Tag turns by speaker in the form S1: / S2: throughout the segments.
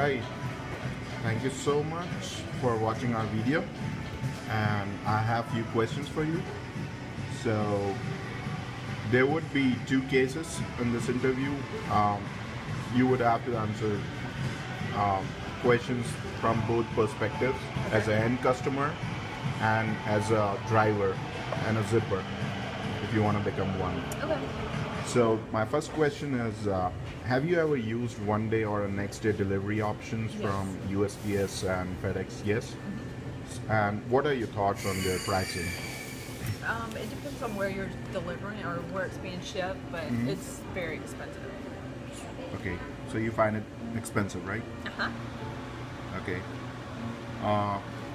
S1: right. Thank you so much for watching our video. And I have few questions for you. So there would be two cases in this interview. You would have to answer um, questions from both perspectives, as an end customer and as a driver and a zipper, if you want to become one.
S2: Okay.
S1: So my first question is, have you ever used one day or a next day delivery options
S2: Yes.
S1: from USPS and FedEx? Yes. And what are your thoughts on their pricing?
S2: It depends on where you're delivering or where it's being shipped, but it's very expensive.
S1: Okay, so you find it expensive, right?
S2: Uh-huh.
S1: Okay.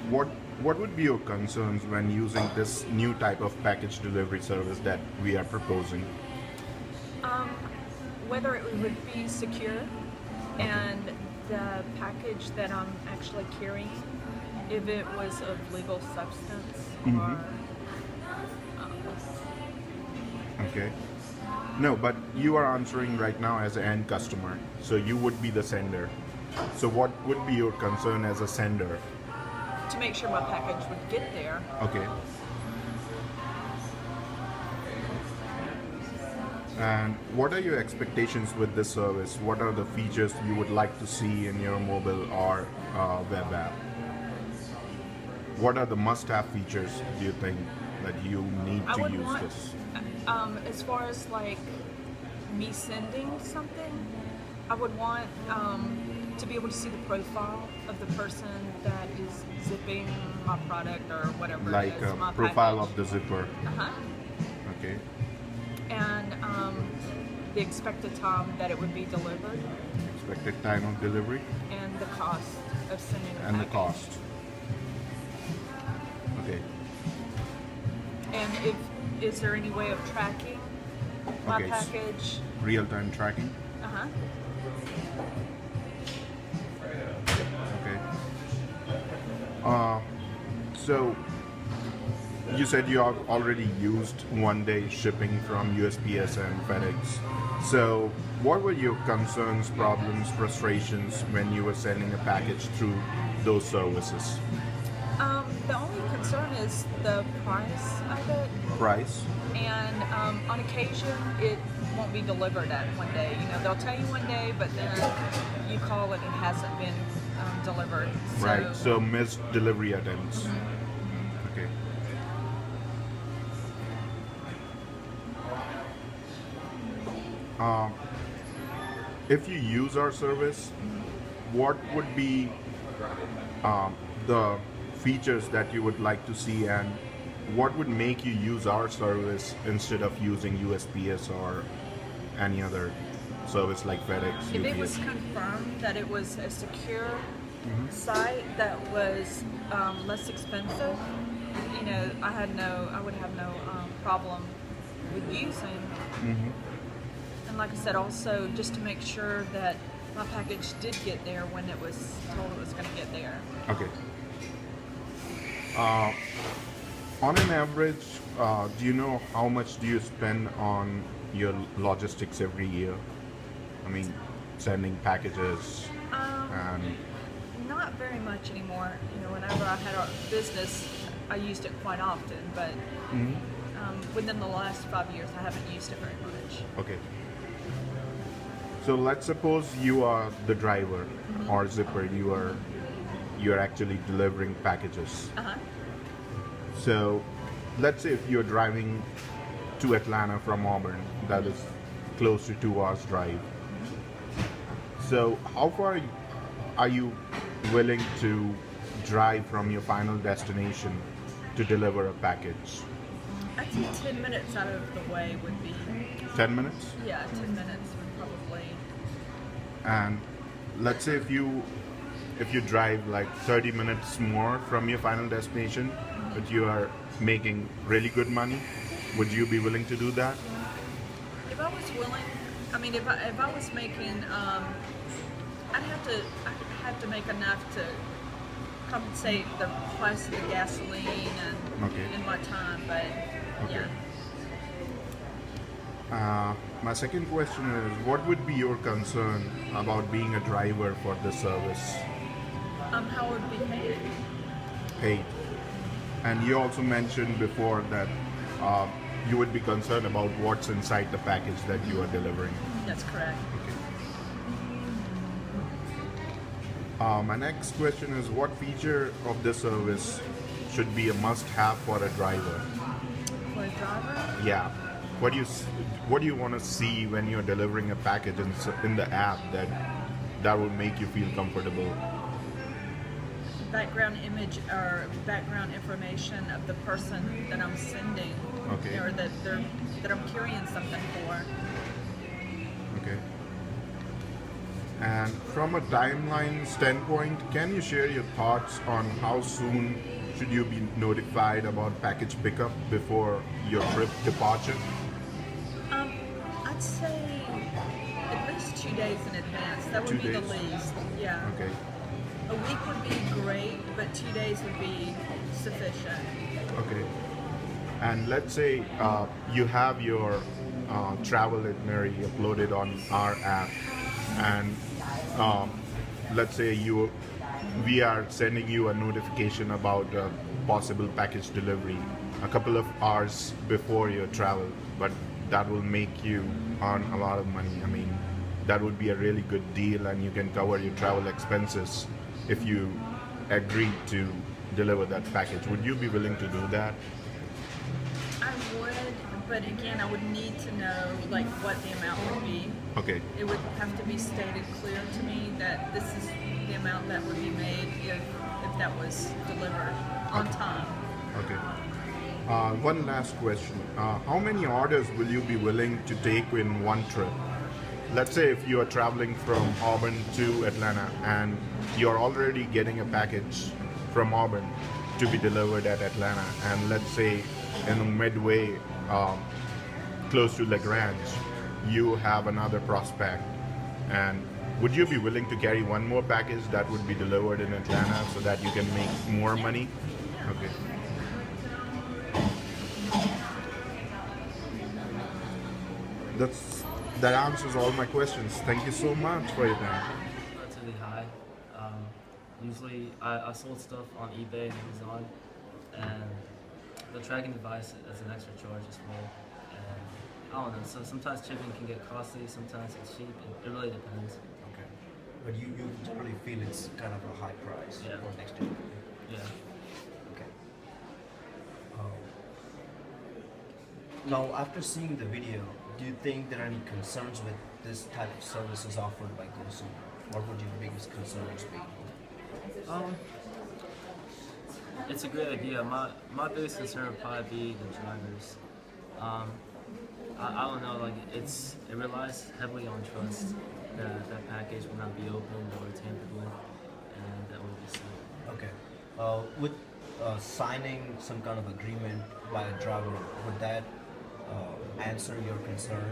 S1: What would be your concerns when using this new type of package delivery service that we are proposing?
S2: Whether it would be secure and the package that I'm actually carrying, if it was of legal substance or
S1: Okay. No, but you are answering right now as an end customer, so you would be the sender. So what would be your concern as a sender?
S2: to make sure my package would get there.
S1: Okay. And what are your expectations with this service? What are the features you would like to see in your mobile or web app? What are the must-have features do you think that you need
S2: I
S1: to
S2: would
S1: use
S2: want,
S1: this?
S2: as far as like me sending something, I would want to be able to see the profile of the person that is zipping my product or whatever
S1: Like
S2: it is,
S1: a
S2: my
S1: profile
S2: package.
S1: of the zipper.
S2: Uh-huh.
S1: Okay.
S2: And the expected time that it would be delivered
S1: Expected time of delivery
S2: and the cost of sending the
S1: and the
S2: package.
S1: cost. Okay.
S2: And is there any way of tracking my
S1: Okay,
S2: package?
S1: Real-time tracking.
S2: Uh-huh.
S1: Okay. So you said you have already used one-day shipping from USPS and FedEx. So what were your concerns, problems, frustrations when you were sending a package through those services?
S2: The only concern is the price of it,
S1: Price?
S2: and on occasion it won't be delivered at one day. You know, they'll tell you one day, but then you call it and it hasn't been delivered.
S1: Right. So missed delivery attempts. Okay. If you use our service, what would be the features that you would like to see, and what would make you use our service instead of using USPS or any other service like FedEx,
S2: If it
S1: UPS?
S2: was confirmed that it was a secure site that was less expensive, you know, I would have no problem with using. And like I said, also just to make sure that my package did get there when it was told it was going to get there.
S1: Okay. On an average, do you know how much do you spend on your logistics every year? I mean, sending packages and
S2: Not very much anymore. You know, whenever I had a business, I used it quite often, but within the last 5 years, I haven't used it very much.
S1: okay. So let's suppose you are the driver or zipper. You're actually delivering packages.
S2: Uh-huh.
S1: So let's say if you're driving to Atlanta from Auburn, that is close to 2 hours drive. So how far are you willing to drive from your final destination to deliver a package?
S2: I'd say 10 minutes out of the way would be,
S1: 10 minutes?
S2: yeah, 10 minutes would probably.
S1: And let's say if you drive like 30 minutes more from your final destination, but you are making really good money, would you be willing to do that?
S2: If I was willing, I mean, if I was making, I'd have to make enough to compensate the price of the gasoline and
S1: Okay.
S2: my time, but
S1: Okay.
S2: yeah.
S1: My second question is, what would be your concern about being a driver for this service?
S2: How it would be paid?
S1: Paid. And you also mentioned before that uh, you would be concerned about what's inside the package that you are delivering.
S2: That's correct.
S1: Okay. My next question is, what feature of this service should be a must-have for a driver?
S2: For a driver?
S1: Yeah. What do you want to see when you're delivering a package in the app that will make you feel comfortable?
S2: Background image or background information of the person that I'm sending,
S1: Okay.
S2: or that I'm carrying something for.
S1: Okay. And from a timeline standpoint, can you share your thoughts on how soon should you be notified about package pickup before your trip departure?
S2: I'd say at least 2 days in advance. That would
S1: 2
S2: be the
S1: days?
S2: least. Yeah.
S1: Okay.
S2: A week would be great, but 2 days would be sufficient.
S1: Okay. And let's say you have your travel itinerary uploaded on our app, and let's say we are sending you a notification about a possible package delivery a couple of hours before your travel, but that will make you earn a lot of money. I mean, that would be a really good deal, and you can cover your travel expenses if you agree to deliver that package. Would you be willing to do that?
S2: I would, but again, I would need to know like what the amount would be.
S1: Okay.
S2: It would have to be stated clear to me that this is the amount that would be made if that was delivered on
S1: Okay.
S2: time.
S1: Okay. One last question. How many orders will you be willing to take in one trip? Let's say if you are traveling from Auburn to Atlanta and you're already getting a package from Auburn to be delivered at Atlanta, and let's say in midway close to LaGrange, you have another prospect, and would you be willing to carry one more package that would be delivered in Atlanta so that you can make more money? Okay. That answers all my questions. Thank you so much for your time.
S3: Relatively high. Usually, I sold stuff on eBay and Amazon, and the tracking device is an extra charge as well. And I don't know. So sometimes shipping can get costly. Sometimes it's cheap. It really depends.
S4: Okay. But you generally feel it's kind of a high price
S3: Yeah.
S4: for next delivery.
S3: Yeah.
S4: Okay. Now, after seeing the video, do you think there are any concerns with this type of services offered by GoSoonR? What would your biggest concerns be?
S3: It's a great idea. My biggest concern would probably be the drivers. I don't know. Like it relies heavily on trust. That package will not be opened or tampered with, and that would be sad.
S4: Okay. With signing some kind of agreement by a driver, would that answer your concern?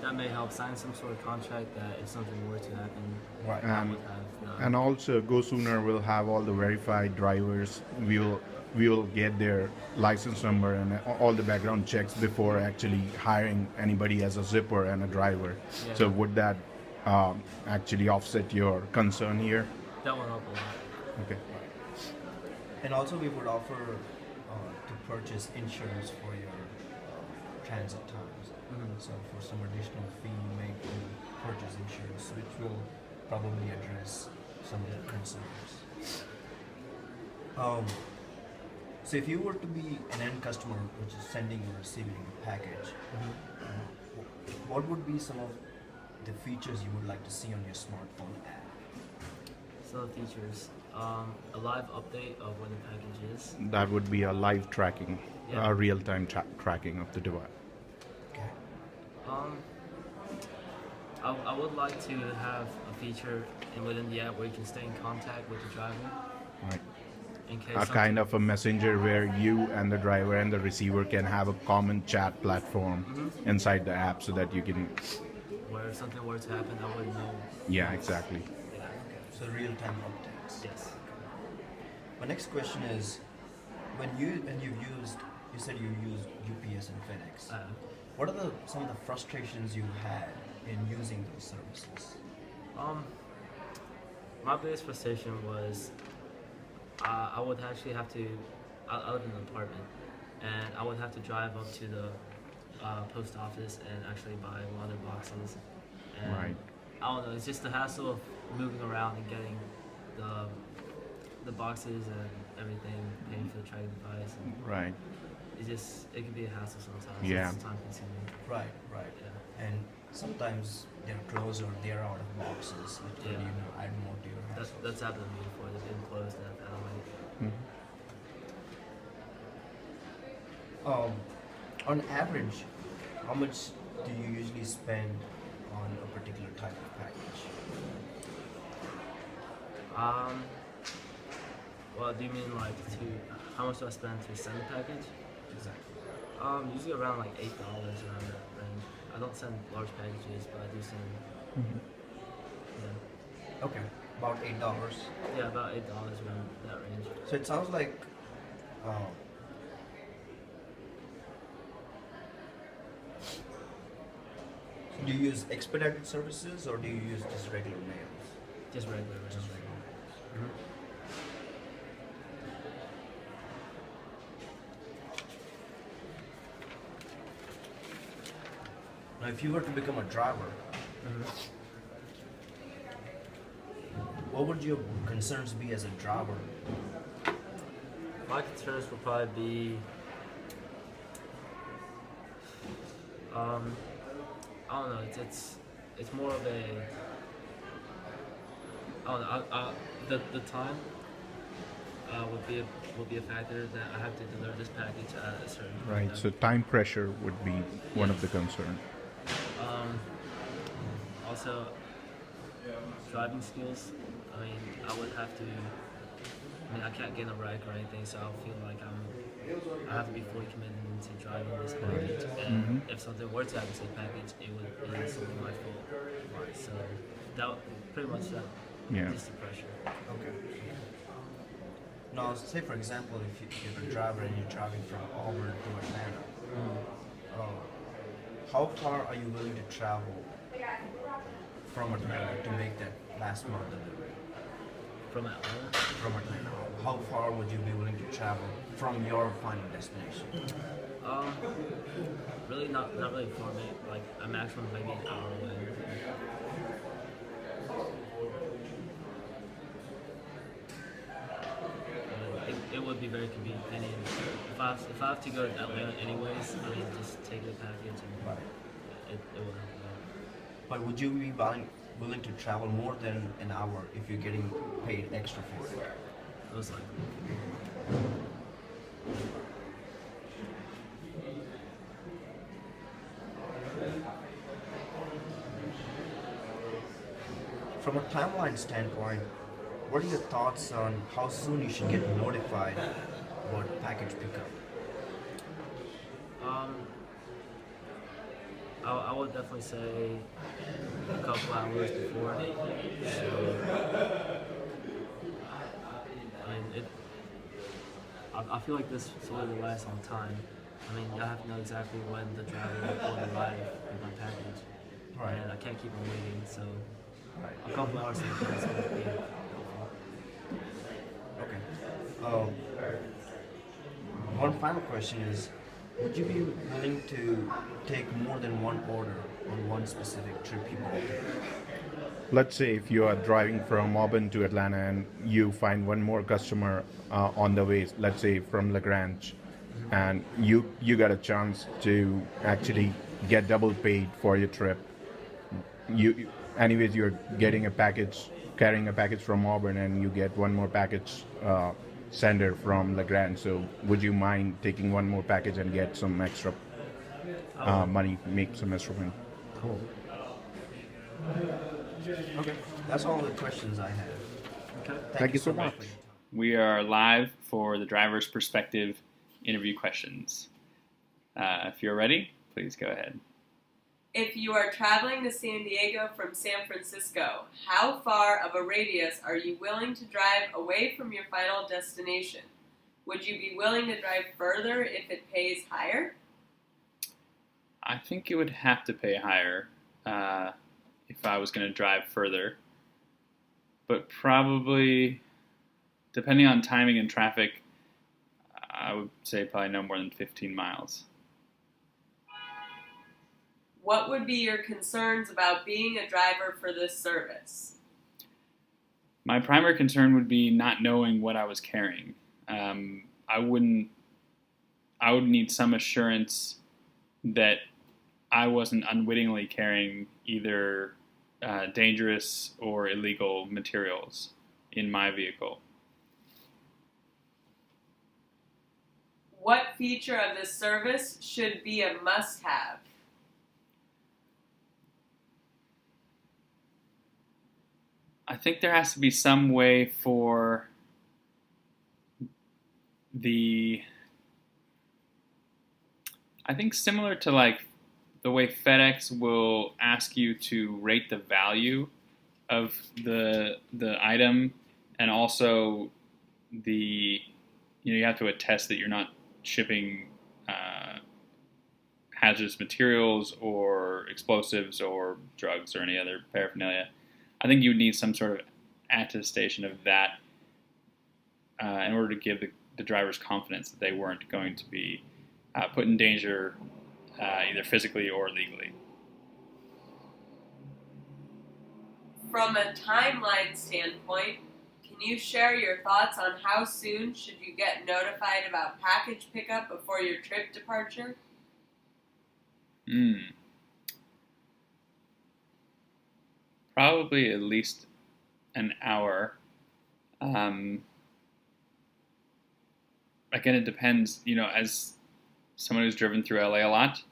S3: That may help sign some sort of contract that if something were to happen,
S4: Right.
S3: I would have.
S1: And also, GoSoonR will have all the verified drivers. We will get their license number and all the background checks before actually hiring anybody as a zipper and a driver.
S3: Yeah.
S1: So would that actually offset your concern here?
S3: That will help a lot.
S1: Okay.
S4: And also, we would offer to purchase insurance for your transit times.
S3: Mhm.
S4: So, for some additional fee, you may purchase insurance, which will probably address some of the concerns. So, if you were to be an end customer, which is sending or receiving a package, what would be some of the features you would like to see on your smartphone app?
S3: So the features, a live update of where the package is.
S1: That would be a live tracking,
S3: Yeah.
S1: a real-time tracking of the device.
S4: Okay.
S3: I would like to have a feature within the app where you can stay in contact with the driver
S1: Right.
S3: in case
S1: A kind of a messenger where you and the driver and the receiver can have a common chat platform inside the app so that you can.
S3: where if something were to happen, I wouldn't know.
S1: Yeah, exactly.
S3: Yeah.
S4: So real-time updates.
S3: Yes.
S4: My next question is, when you've used you said you use UPS and FedEx.
S3: Uh,
S4: What are some of the frustrations you had in using those services?
S3: um, my biggest frustration was I would actually have to. I live in an apartment, and I would have to drive up to the post office and actually buy one of their boxes. And
S1: Right.
S3: I don't know. It's just the hassle of moving around and getting the boxes and everything, paying for the tracking device. And
S1: Right.
S3: it can be a hassle sometimes.
S1: Yeah.
S3: It's time consuming.
S4: Right, right.
S3: Yeah.
S4: And sometimes they're closed or they're out of boxes. It could,
S3: Yeah.
S4: add more to your hassle.
S3: That's happened to me before. They've been closed and I've had to wait.
S1: Mhm.
S4: On average, how much do you usually spend on a particular type of package?
S3: Well, do you mean like how much do I spend to send the package?
S4: Exactly.
S3: Usually around like $8 around that range. I don't send large packages, but I do send. Yeah,
S4: Okay, about $8.
S3: yeah, about $8 around that range.
S4: So it sounds like do you use expedited services or do you use just regular mails?
S3: Just regular.
S4: Just
S3: Range.
S4: regular mails. Now, if you were to become a driver, what would your concerns be as a driver?
S3: My concerns would probably be, I don't know. It's more of a, I don't know. The time would be a factor that I have to deliver this package at a certain point.
S1: Right. So time pressure would be one of the concerns.
S3: Also, driving skills. I mean, I can't get in a wreck or anything, so I'll feel like I have to be fully committed to driving this package. And if something were to happen to the package, it would be something my fault. So pretty much that.
S1: Yeah.
S3: Just the pressure.
S4: Okay. Now, say for example, if you're a driver and you're driving from Auburn to Atlanta, how far are you willing to travel from Atlanta to make that last mile delivery?
S3: From Atlanta.
S4: From Atlanta, how far would you be willing to travel from your final destination?
S3: Really not really far, maybe like a maximum maybe an hour away. It would be very convenient. And if I have to go to Atlanta anyways, I mean just take the package and it will help out.
S4: But would you be willing to travel more than an hour if you're getting paid extra for it?
S3: Most likely.
S4: From a timeline standpoint, what are your thoughts on how soon you should get notified about package pickup?
S3: I would definitely say a couple hours before. So, I mean, I feel like this solely relies on time. I mean, I have to know exactly when the driver will arrive with my package.
S4: Right.
S3: And I can't keep them waiting, so a couple hours in advance would be helpful.
S4: Okay. One final question is, would you be willing to take more than one order on one specific trip you go?
S1: Let's say if you are driving from Auburn to Atlanta and you find one more customer on the way, let's say from LaGrange, and you got a chance to actually get double paid for your trip. Anyways, you're getting a package, carrying a package from Auburn, and you get one more package sender from LaGrange. So would you mind taking one more package and get some extra money, make some extra money?
S3: Cool.
S4: Okay. That's all the questions I have.
S3: Okay.
S1: Thank you so much.
S4: for your time.
S5: We are live for the driver's perspective interview questions. If you're ready, please go ahead.
S6: If you are traveling to San Diego from San Francisco, how far of a radius are you willing to drive away from your final destination? Would you be willing to drive further if it pays higher?
S5: I think it would have to pay higher if I was going to drive further. But probably, depending on timing and traffic, I would say probably no more than 15 miles.
S6: What would be your concerns about being a driver for this service?
S5: My primary concern would be not knowing what I was carrying. I would need some assurance that I wasn't unwittingly carrying either dangerous or illegal materials in my vehicle.
S6: What feature of this service should be a must-have?
S5: I think there has to be some way for I think similar to like the way FedEx will ask you to rate the value of the item, and also you have to attest that you're not shipping hazardous materials or explosives or drugs or any other paraphernalia. I think you would need some sort of attestation of that in order to give the drivers confidence that they weren't going to be put in danger either physically or legally.
S6: From a timeline standpoint, can you share your thoughts on how soon should you get notified about package pickup before your trip departure?
S5: Probably at least an hour. Again, it depends. As someone who's driven through LA a lot,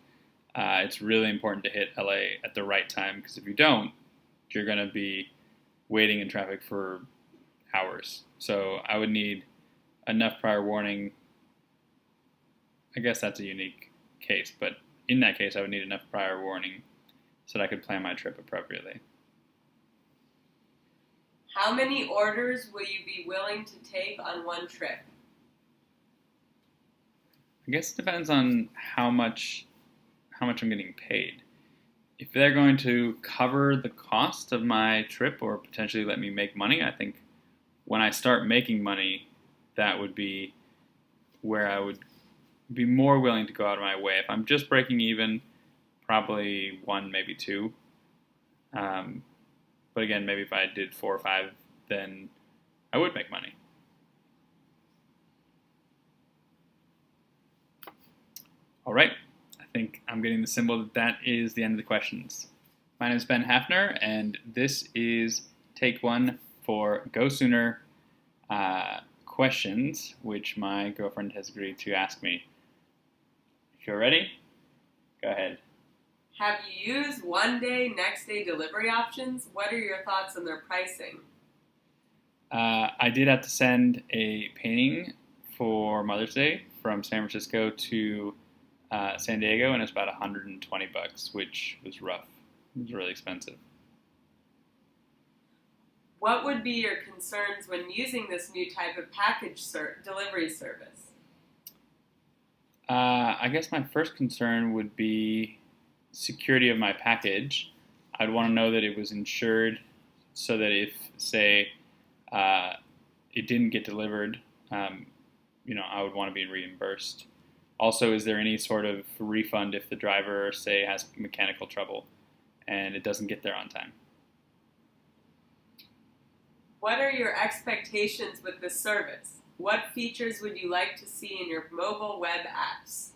S5: it's really important to hit LA at the right time, because if you don't, you're going to be waiting in traffic for hours. So I would need enough prior warning. I guess that's a unique case, but in that case, I would need enough prior warning so that I could plan my trip appropriately.
S6: How many orders will you be willing to take on one trip?
S5: I guess it depends on how much I'm getting paid. If they're going to cover the cost of my trip or potentially let me make money, I think when I start making money, that would be where I would be more willing to go out of my way. If I'm just breaking even, probably one, maybe two. But again, maybe if I did 4 or 5, then I would make money. All right, I think I'm getting the symbol that is the end of the questions. My name is Ben Hafner, and this is take 1 for GoSoonR questions, which my girlfriend has agreed to ask me. If you're ready, go ahead.
S6: Have you used one-day, next-day delivery options? What are your thoughts on their pricing?
S5: I did have to send a painting for Mother's Day from San Francisco to San Diego, and it was about $120, which was rough. It was really expensive.
S6: What would be your concerns when using this new type of package delivery service?
S5: I guess my first concern would be security of my package. I'd want to know that it was insured, so that if, say, it didn't get delivered, I would want to be reimbursed. Also, is there any sort of refund if the driver, say, has mechanical trouble and it doesn't get there on time?
S6: What are your expectations with this service? What features would you like to see in your mobile web apps?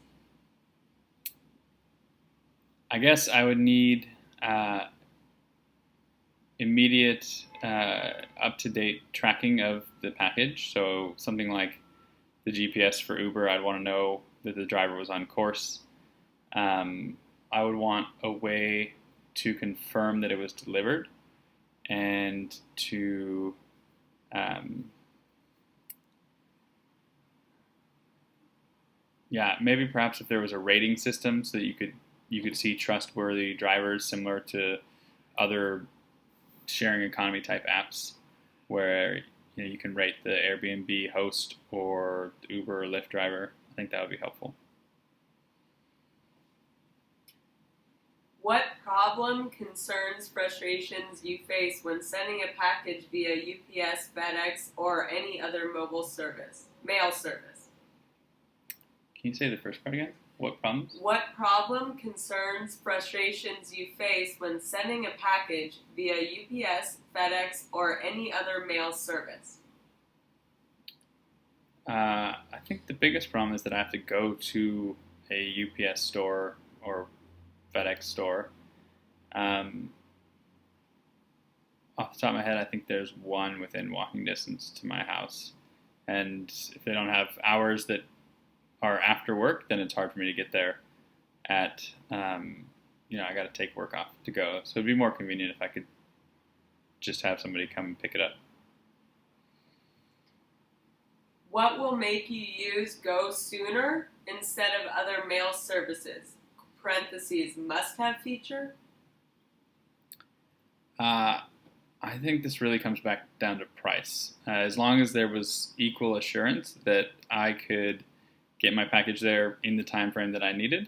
S5: I guess I would need immediate, up-to-date tracking of the package. So something like the GPS for Uber, I'd want to know that the driver was on course. I would want a way to confirm that it was delivered, and to maybe perhaps if there was a rating system so that you could see trustworthy drivers, similar to other sharing economy type apps, where you can rate the Airbnb host or the Uber or Lyft driver. I think that would be helpful.
S6: What problem, concerns, frustrations you face when sending a package via UPS, FedEx, or any other mail service?
S5: Can you say the first part again? What problems?
S6: What problem, concerns, frustrations you face when sending a package via UPS, FedEx, or any other mail service?
S5: I think the biggest problem is that I have to go to a UPS store or FedEx store. Off the top of my head, I think there's one within walking distance to my house. And if they don't have hours that are after work, then it's hard for me to get there at, I got to take work off to go. So it'd be more convenient if I could just have somebody come and pick it up.
S6: What will make you use GoSoonR instead of other mail services? Parentheses, must-have feature?
S5: I think this really comes back down to price. As long as there was equal assurance that I could get my package there in the time frame that I needed.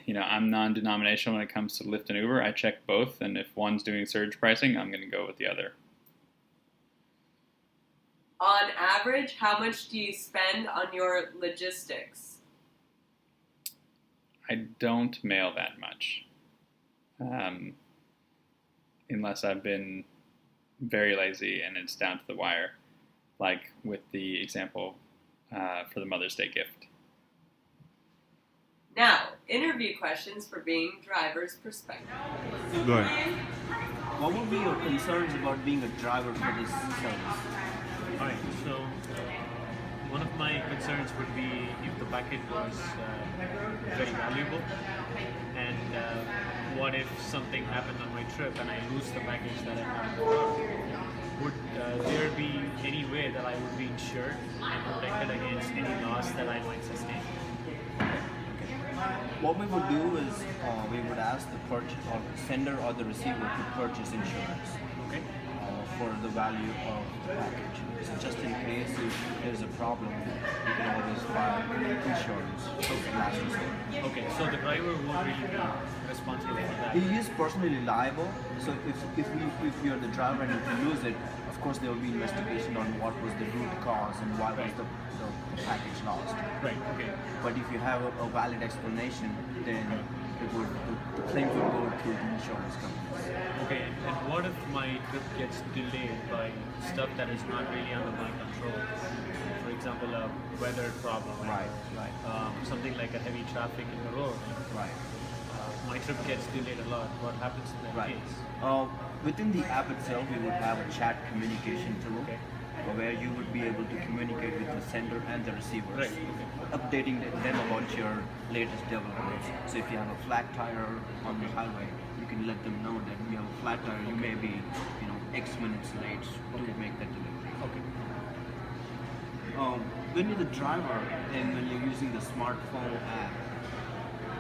S5: I'm non-denominational when it comes to Lyft and Uber. I check both, and if one's doing surge pricing, I'm going to go with the other.
S6: On average, how much do you spend on your logistics?
S5: I don't mail that much. Unless I've been very lazy and it's down to the wire, like with the example for the Mother's Day gift.
S6: Now, interview questions for being driver's perspective.
S1: Go ahead.
S4: What would be your concerns about being a driver for this service?
S7: Alright, so one of my concerns would be if the package was very valuable, and what if something happened on my trip and I lose the package that I have in the car? Would there be any way that I would be insured and protected against any loss that I might sustain?
S4: What we would do is we would ask the sender or the receiver to purchase insurance.
S7: Okay.
S4: For the value of the package. So just in case if there's a problem, you can always file insurance. Last resort.
S7: Okay, so the driver won't really be responsible for that.
S4: He is personally liable. So if you're the driver and if you lose it, of course there will be investigation on what was the root cause and why was the package lost.
S7: Right, okay.
S4: But if you have a valid explanation, then the claim would go to the insurance companies.
S7: Okay, and what if my trip gets delayed by stuff that is not really under my control? For example, a weather problem.
S4: Right.
S7: Something like a heavy traffic in the road.
S4: Right.
S7: My trip gets delayed a lot. What happens in that case?
S4: Within the app itself, we would have a chat communication tool.
S7: Okay.
S4: Where you would be able to communicate with the sender and the receivers,
S7: Right. Okay.
S4: updating them about your latest developments. So if you have a flat tire on the highway, you can let them know that you have a flat tire, you may be, X minutes late to make that delivery.
S7: Okay.
S4: When you're the driver and when you're using the smartphone app,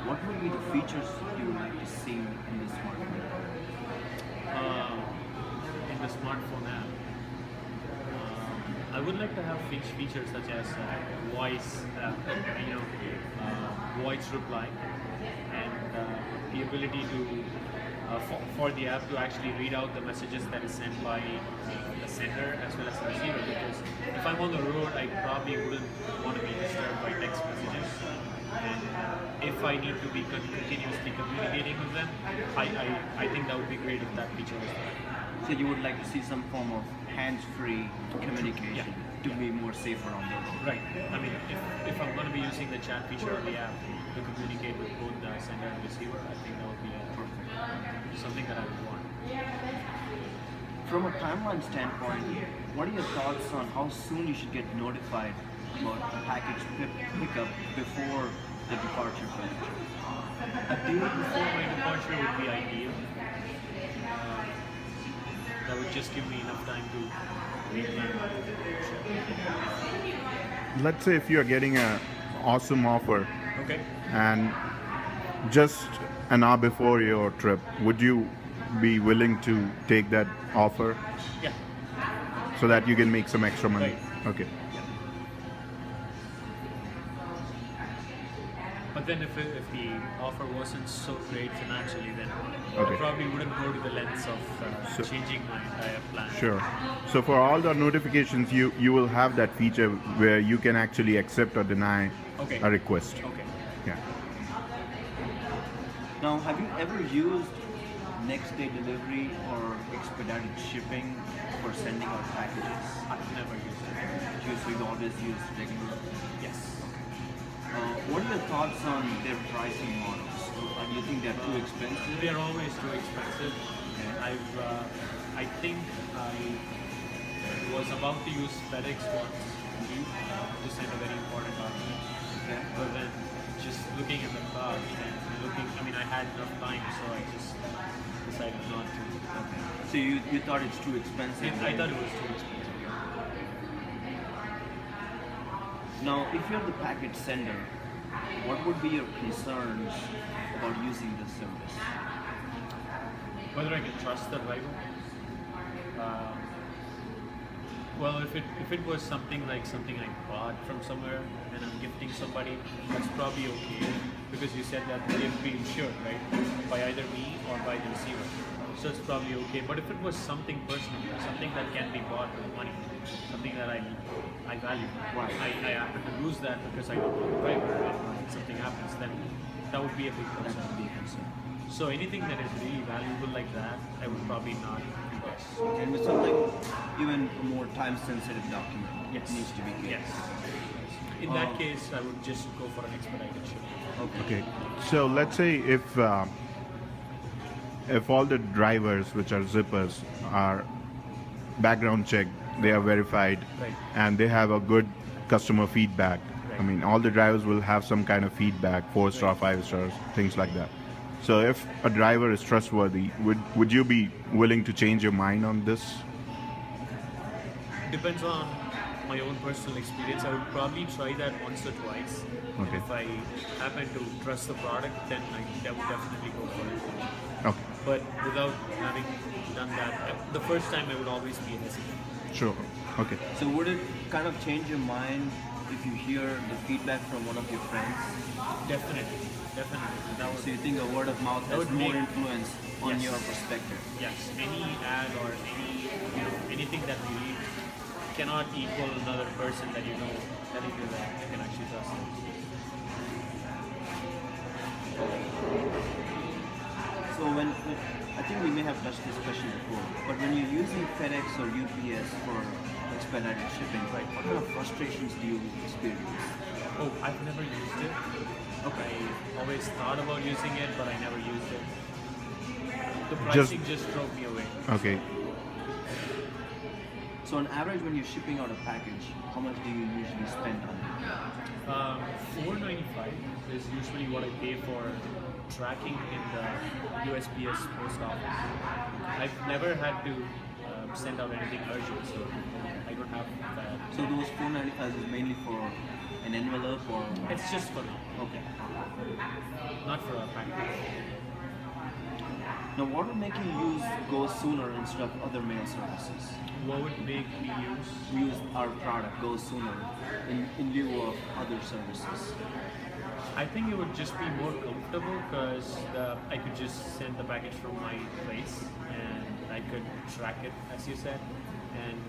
S4: what would be the features you would like to see in the smartphone app?
S7: In the smartphone app, I would like to have features such as voice, voice reply, and the ability to for the app to actually read out the messages that is sent by the sender as well as the receiver. Because if I'm on the road, I probably wouldn't want to be disturbed by text messages. And if I need to be continuously communicating with them, I think that would be great if that feature was there.
S4: So you would like to see some form of hands-free communication to be more safer on the road.
S7: Right. I mean, if I'm going to be using the chat feature on the app to communicate with both the sender and receiver, I think that would be something that I would want.
S4: From a timeline standpoint, what are your thoughts on how soon you should get notified about a package pickup before the departure point?
S7: A day before my departure would be ideal. That would just give me enough time to replan my trip.
S1: Let's say if you are getting an awesome offer
S7: Okay.
S1: and just an hour before your trip, would you be willing to take that offer
S7: Yeah.
S1: so that you can make some extra money?
S7: Right.
S1: Okay.
S7: But then if the offer wasn't so great financially, then
S1: Okay.
S7: I probably wouldn't go to the lengths of
S1: So-
S7: changing my entire plan.
S1: Sure. So for all the notifications, you will have that feature where you can actually accept or deny
S7: Okay.
S1: a request.
S7: Okay.
S1: Yeah.
S4: Now, have you ever used next day delivery or expedited shipping for sending out packages?
S7: I've never used it.
S4: So you always use regular.
S7: Yes.
S4: What are your thoughts on their pricing models? Do you think they're too expensive?
S7: They are always too expensive. I think I was about to use FedEx once to send a very important document.
S4: Okay.
S7: But then just looking at the cost and I had enough time, so I just decided not to.
S4: Okay. So you thought it's too expensive?
S7: I thought it was too expensive.
S4: Now, if you're the package sender, what would be your concerns about using this service?
S7: Whether I can trust the driver. Well, if it was something like something I bought from somewhere and I'm gifting somebody, that's probably okay because you said that they'll be insured, right, by either me or by the receiver. So it's probably okay. But if it was something personal, something that can be bought with money, something that I value,
S4: Right.
S7: I happen to lose that because I don't know the driver, and something happens, then that would be a big
S4: That
S7: concern.
S4: would be a concern.
S7: So anything that is really valuable like that, I would probably not invest.
S4: And with something, even a more time-sensitive document,
S7: Yes.
S4: needs to be good.
S7: Yes. In that case, I would just go for an expedited shipping.
S1: Okay. So let's say if all the drivers, which are zippers, are background checked, they are verified,
S7: Right.
S1: and they have a good customer feedback. I
S7: Right.
S1: mean, all the drivers will have some kind of feedback, 4-star, 5 stars, things like that. So if a driver is trustworthy, would you be willing to change your mind on this?
S7: Depends on my own personal experience. I would probably try that once or twice. And
S1: Okay.
S7: if I happen to trust the product, then I would definitely go for it.
S1: Okay.
S7: But without having done that, the first time I would always be hesitant.
S1: Sure. Okay.
S4: So would it kind of change your mind if you hear the feedback from one of your friends?
S7: Definitely. That would
S4: So you think a word of mouth
S7: That
S4: has
S7: would
S4: more
S7: make-
S4: influence on
S7: Yes.
S4: your perspective?
S7: Yes, any ad or anything that we read cannot equal another person that you know telling you that you can actually trust them.
S4: So I think we may have touched this question before, but when you're using FedEx or UPS for expedited shipping, right, what kind of frustrations do you experience?
S7: Oh, I've never used it.
S4: Okay.
S7: I always thought about using it, but I never used it. The
S1: Just-
S7: pricing just drove me away.
S1: Okay.
S4: So on average, when you're shipping out a package, how much do you usually spend on it?
S7: $4.95 is usually what I pay for tracking in the USPS post office. I've never had to send out anything urgent, so I don't have that.
S4: So those $4.95 is mainly for an envelope or?
S7: It's just for now,
S4: Okay.
S7: not for a package.
S4: Now, what would make you use GoSoonR instead of other mail services?
S7: What would make me use?
S4: Use our product, GoSoonR, in lieu of other services.
S7: I think it would just be more comfortable because I could just send the package from my place and I could track it, as you said. And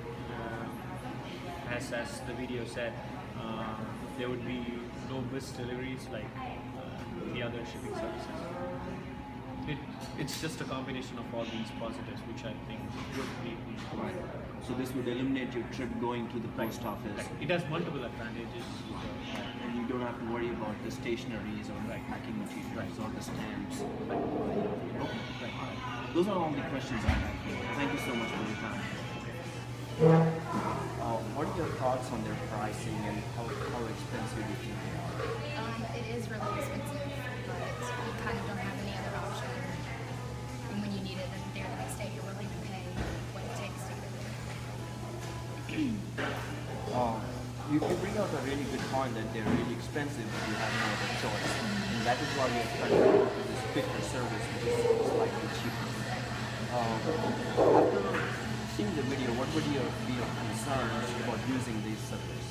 S7: as the video said, there would be no missed deliveries like the other shipping services. It's just a combination of all these positives, which I think would make me.
S4: Right. So this would eliminate your trip going to the post office,
S7: Like, it has multiple advantages.
S4: and you don't have to worry about the stationaries or packing materials or the stamps. Okay. Those are all the questions I have for you. Thank you so much for your time. What are your thoughts on their pricing and how expensive you think they are?
S8: It is really expensive, but you kind of don't have any other option. And when you need it there the next day, you're willing to pay what it takes to get it there.
S4: You bring out a really good point that they're really expensive, but you have no other choice. And that is why we are trying to go to this quicker service, which is slightly cheaper. After seeing the video, what would be your concerns about using this service?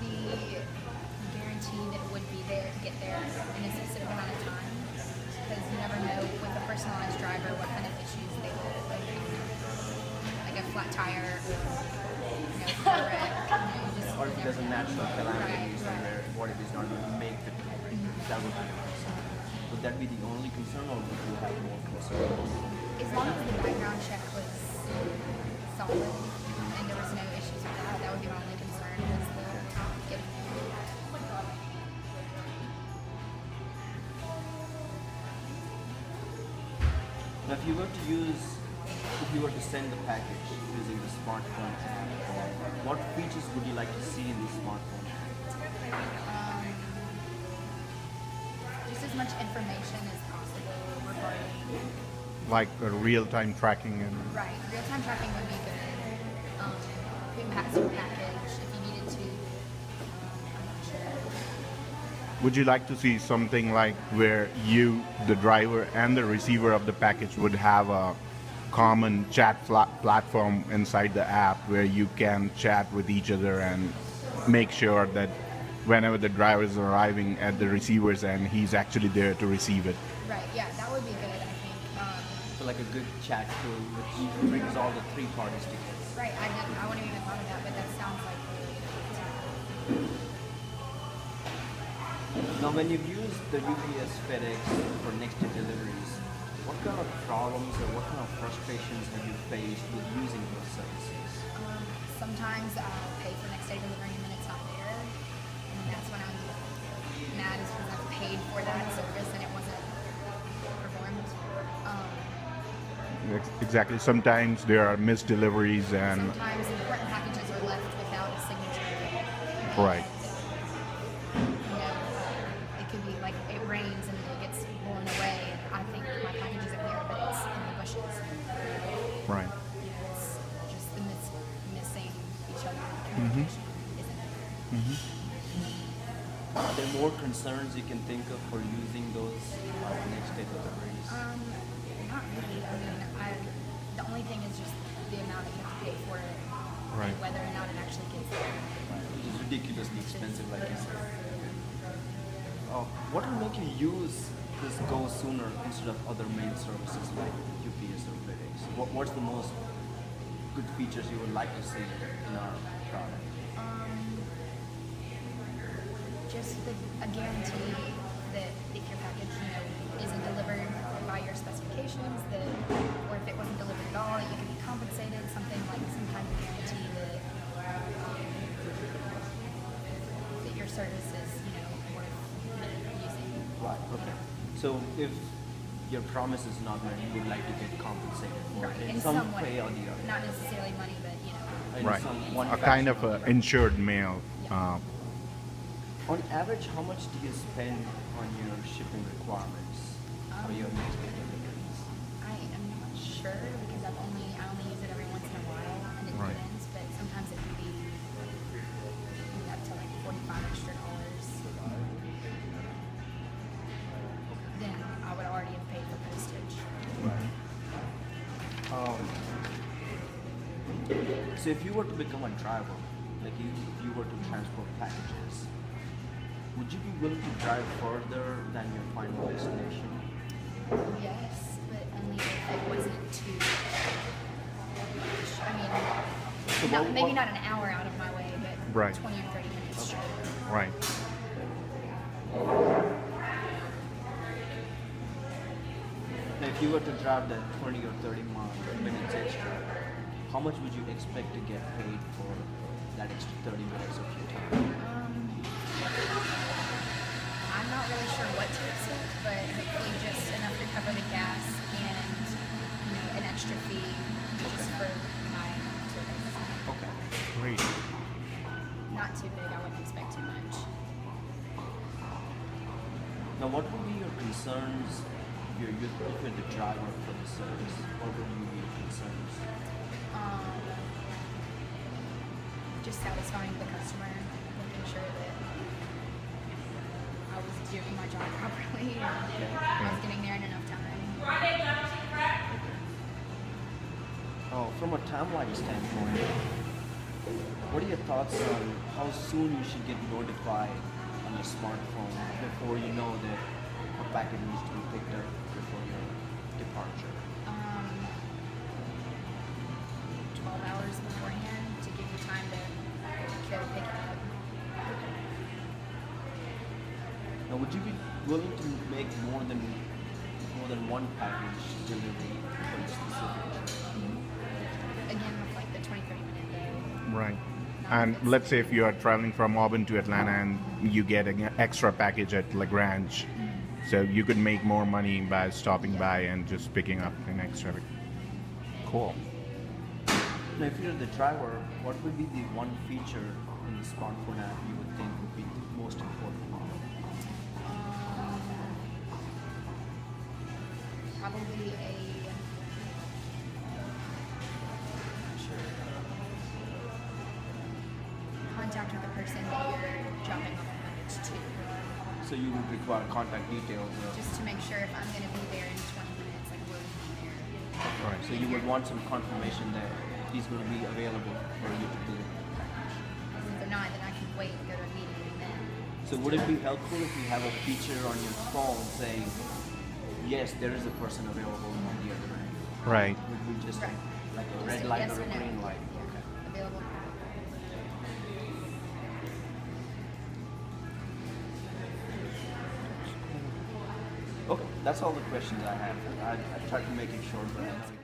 S8: The guarantee that it would be there to get there in a specific amount of time, because you never know with a personalized driver what kind of issues they will encounter, like a flat tire or car wreck. You just
S4: Or if it
S8: never
S4: has a
S8: know.
S4: natural calamity
S8: Right.
S4: somewhere, what if it's not going to make the delivery? That would be your concern. Would that be the only concern, or would you have more concerns?
S8: As long as the background check was solid and there was no issues with that, that would be my only concern was the getting there.
S4: Now, if you were to send the package using the smartphone app, what features would you like to see in the smartphone app?
S8: Just as much information as possible regarding,
S1: Like real-time tracking and
S8: right, real-time tracking would be good. Who has your package, if you needed to, I'm not sure.
S1: would you like to see something like where you, the driver, and the receiver of the package would have a common chat platform inside the app where you can chat with each other and make sure that whenever the driver is arriving at the receiver's end, he's actually there to receive it?
S8: Right, yeah, that would be good, I think.
S4: So like a good chat tool which brings all the three parties together.
S8: Right, I wouldn't even thought of that, but that sounds like really good.
S4: Now, when you've used the UPS FedEx for next day deliveries, what kind of problems or what kind of frustrations have you faced with using those services?
S8: Sometimes I'll pay for next day delivery and then it's not there. And that's when I'm mad is because I've paid for that service and it wasn't performed.
S1: Exactly. Sometimes there are missed deliveries and
S8: Sometimes important packages are left without a signature.
S1: right.
S8: It could be like it rains and it gets blown away. I think my package isn't here, but it's in the bushes.
S1: Right.
S8: It's just the missing each other communication isn't there.
S4: Are there more concerns you can think of for using those next day deliveries?
S8: Not really. I mean, the only thing is just the amount that you have to pay for it,
S1: Right.
S8: and whether or not it actually gets there.
S4: Which is ridiculously expensive, like you said. What will make you use this GoSoonR instead of other mail services like UPS or FedEx? What's the most good features you would like to see in our product?
S8: Just a guarantee that if your package, isn't delivered by your specifications, or if it wasn't delivered at all, you can be compensated. Something like some kind of guarantee that that your service is, worth using.
S4: Right, okay. So if your promise is not met, you would like to get compensated for it in some way or the other.
S8: Not necessarily money, but
S4: In
S1: Right.
S4: one
S1: A kind
S4: fashion
S1: of
S4: or the other.
S1: insured mail.
S4: On average, how much do you spend on your shipping requirements for your next day deliveries?
S8: I am not sure because I only use it every once in a while and it
S1: Right.
S8: depends, but sometimes it can be up to like $45 extra. Then I would already have paid for postage.
S4: So if you were to become a driver, like if you were to transport packages, would you be willing to drive further than your final destination?
S8: Yes, but only if it wasn't too much. I mean, maybe not an hour out of my way, but
S1: Right.
S8: 20 or 30 minutes. Sure.
S1: Right.
S4: Now, if you were to drive that 20 or 30 minutes extra, how much would you expect to get paid for that extra 30 minutes of your time?
S8: I'm not really sure what to expect, but hopefully just enough to cover the gas and an extra fee just for my service.
S4: Okay.
S1: Great.
S8: Not too big. I wouldn't expect too much.
S4: Now, what would be your concerns if you're the driver for the service? What would be your concerns?
S8: Just satisfying the customer, making sure that I was doing my job properly and I was getting there in enough time.
S4: Oh, from a timeline standpoint, what are your thoughts on how soon you should get notified on your smartphone before you know that a package needs to be picked up before your departure?
S8: 12 hours beforehand to give you time to go pick it up.
S4: Now, would you be willing to make more than one package delivery for a specific?
S8: Again, with like the 20-30 minute though.
S1: Right. And let's say if you are traveling from Auburn to Atlanta and you get an extra package at Lagrange, so you could make more money by stopping by and just picking up an extra. Cool.
S4: Now, if you're the driver, what would be the one feature in the smartphone app you would think would be the most important?
S8: Probably a contact with the person that you're dropping off the package to.
S4: So you would require contact details.
S8: Just to make sure if I'm going to be there in 20 minutes, like will he be there?
S1: Right.
S4: So you would want some confirmation that he's going to be available for you to deliver the package.
S8: Because if they're not, then I can wait and go to a meeting and then.
S4: So would it be helpful if you have a feature on your phone saying, yes, there is a person available on the other end?
S1: Right.
S4: Would we just
S8: Right.
S4: like a
S8: Just
S4: red
S8: a
S4: light
S8: yes
S4: or a
S8: or no.
S4: green light?
S8: Yeah.
S4: Okay.
S8: Available.
S4: Okay, that's all the questions I have. I tried to make it short, but I know